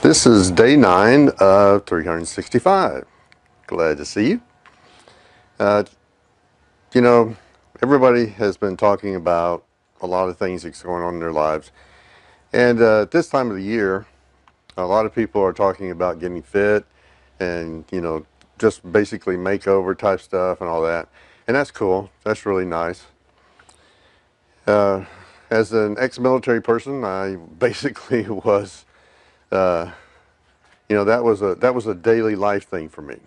This is day 9 of 365. Glad to see you. Uh, you know, everybody has been talking about a lot of things that's going on in their lives. And at this time of the year, a lot of people are talking about getting fit and, just basically makeover type stuff and all that. And that's cool. That's really nice. Uh, as an ex-military person, I basically was, that was a daily life thing for me.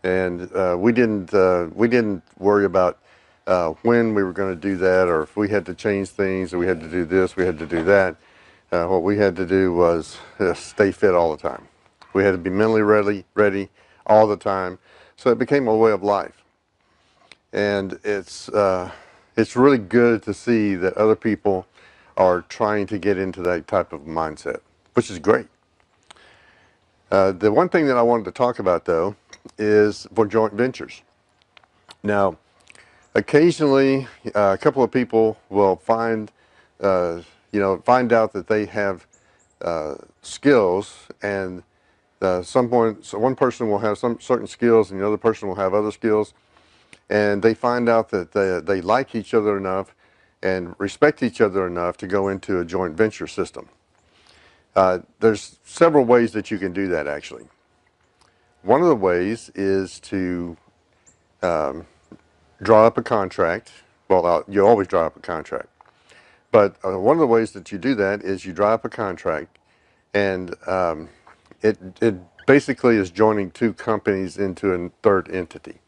And we didn't worry about when we were going to do that, or if we had to change things, or we had to do this, we had to do that. What we had to do was stay fit all the time. We had to be mentally ready all the time. So it became a way of life, and it's really good to see that other people are trying to get into that type of mindset, which is great. The one thing that I wanted to talk about, though, is for joint ventures. Now, occasionally, a couple of people will find out that they have skills, and so one person will have some certain skills, and the other person will have other skills, and they find out that they like each other enough and respect each other enough to go into a joint venture system. There's several ways that you can do that, actually. One of the ways is to draw up a contract. Well, you always draw up a contract. But one of the ways that you do that is you draw up a contract, and it basically is joining two companies into a third entity.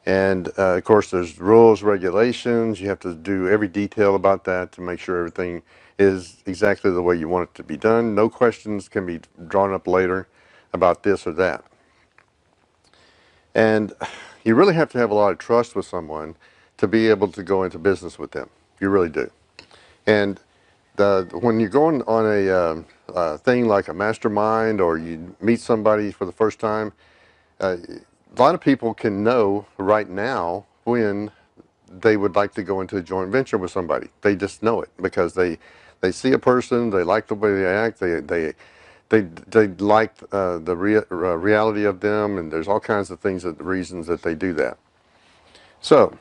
And of course, there's rules, regulations. You have to do every detail about that to make sure everything is exactly the way you want it to be done. No questions can be drawn up later about this or that. And you really have to have a lot of trust with someone to be able to go into business with them. You really do. And when you're going on a thing like a mastermind, or you meet somebody for the first time, a lot of people can know right now when they would like to go into a joint venture with somebody. They just know it because they see a person, they like the way they act, they like the reality of them, and there's all kinds of reasons that they do that. So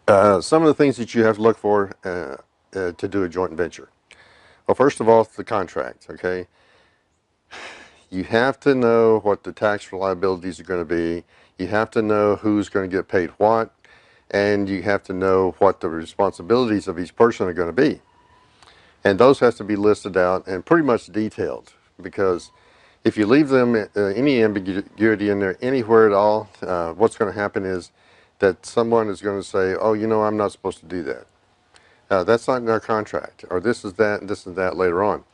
some of the things that you have to look for to do a joint venture. Well, first of all, it's the contract, okay? You have to know what the tax liabilities are going to be. You have to know who's going to get paid what, and you have to know what the responsibilities of each person are going to be. And those have to be listed out and pretty much detailed, because if you leave them any ambiguity in there anywhere at all, what's going to happen is that someone is going to say, oh, I'm not supposed to do that. That's not in our contract, or this is that, and this is that later on.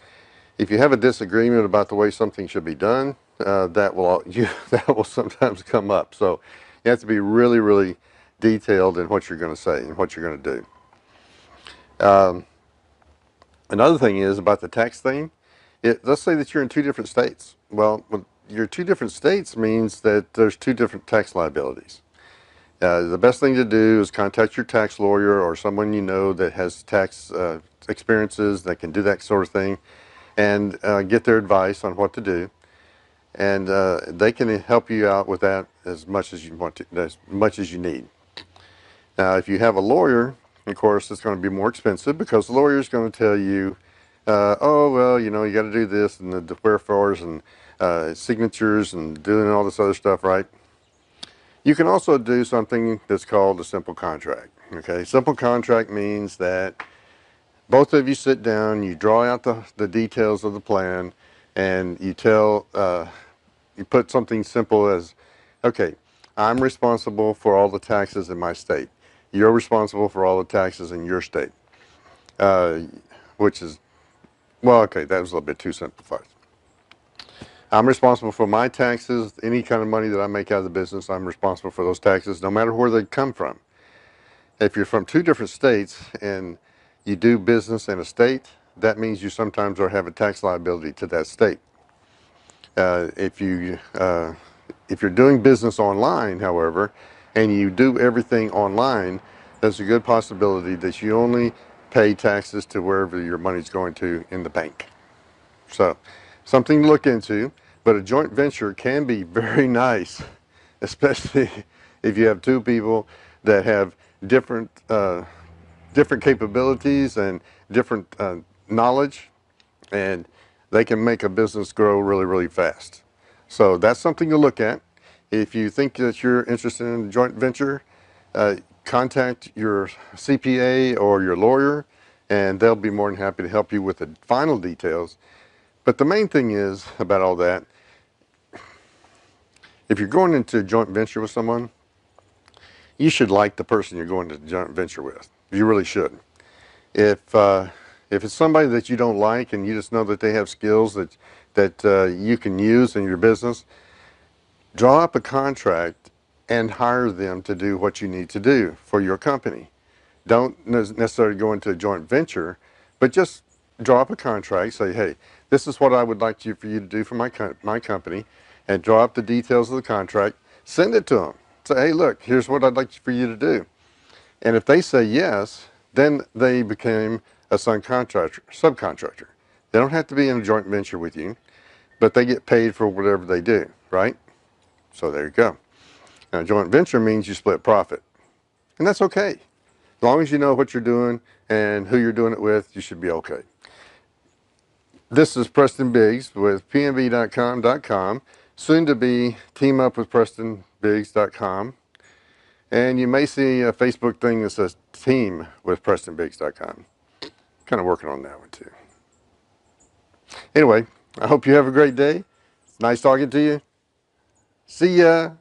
If you have a disagreement about the way something should be done, that will sometimes come up. So you have to be really, really detailed in what you're going to say and what you're going to do. Another thing is about the tax thing. Let's say that you're in two different states. Well, your two different states means that there's two different tax liabilities. The best thing to do is contact your tax lawyer or someone you know that has tax experiences that can do that sort of thing, and get their advice on what to do. And they can help you out with that as much as you want to, as much as you need. Now, if you have a lawyer, of course, it's going to be more expensive, because the lawyer is going to tell you, oh, well, you got to do this, and the wherefores, and signatures, and doing all this other stuff, right? You can also do something that's called a simple contract. Okay, simple contract means that both of you sit down, you draw out the details of the plan, and you put something simple as, okay, I'm responsible for all the taxes in my state. You're responsible for all the taxes in your state. Which is, well, okay, that was a little bit too simplified. I'm responsible for my taxes. Any kind of money that I make out of the business, I'm responsible for those taxes, no matter where they come from. If you're from two different states and you do business in a state, that means you sometimes have a tax liability to that state. If you're doing business online, however, and you do everything online, there's a good possibility that you only pay taxes to wherever your money's going to in the bank. So something to look into, but a joint venture can be very nice, especially if you have two people that have different different capabilities and different knowledge, and they can make a business grow really, really fast. So that's something to look at. If you think that you're interested in a joint venture, contact your CPA or your lawyer, and they'll be more than happy to help you with the final details. But the main thing is about all that, if you're going into a joint venture with someone, you should like the person you're going to joint venture with. You really should. If it's somebody that you don't like and you just know that they have skills that you can use in your business, draw up a contract and hire them to do what you need to do for your company. Don't necessarily go into a joint venture, but just draw up a contract. Say, hey, this is what I would like for you to do for my company, and draw up the details of the contract. Send it to them. Say, hey, look, here's what I'd like for you to do. And if they say yes, then they became a subcontractor. They don't have to be in a joint venture with you, but they get paid for whatever they do, right? So there you go. Now, joint venture means you split profit, and that's okay. As long as you know what you're doing and who you're doing it with, you should be okay. This is Preston Biggs with PNB.com, soon to be team up with PrestonBiggs.com. And you may see a Facebook thing that says team with PrestonBiggs.com. Kind of working on that one too. Anyway, I hope you have a great day. It's nice talking to you. See ya.